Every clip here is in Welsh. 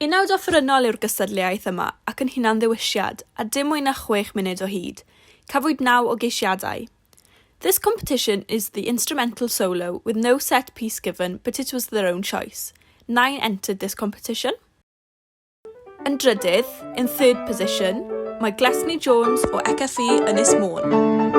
Unawd offerynol yw'r gystadleuaeth yma ac yn hunan ddewisiad a dim mwy na 6 munud o hyd. Cafwyd 9 o geisiadau. This competition is the instrumental solo with no set piece given, but it was their own choice. 9 entered this competition. Yn drydydd, in third position, mae Glesni Jones o CFfI Ynys Môn.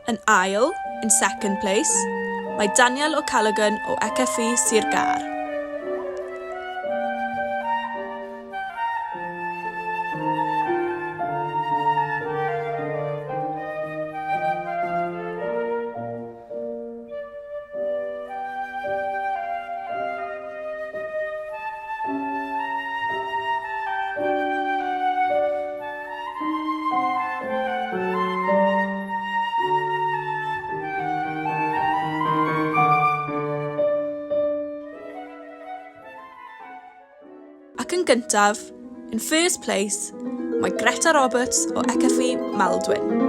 Yn ail, in second place, mae Daniel o Callaghan o CFfI Sir Gar. Ac yn gyntaf, in first place, mae Greta Roberts o CFfI Maldwyn.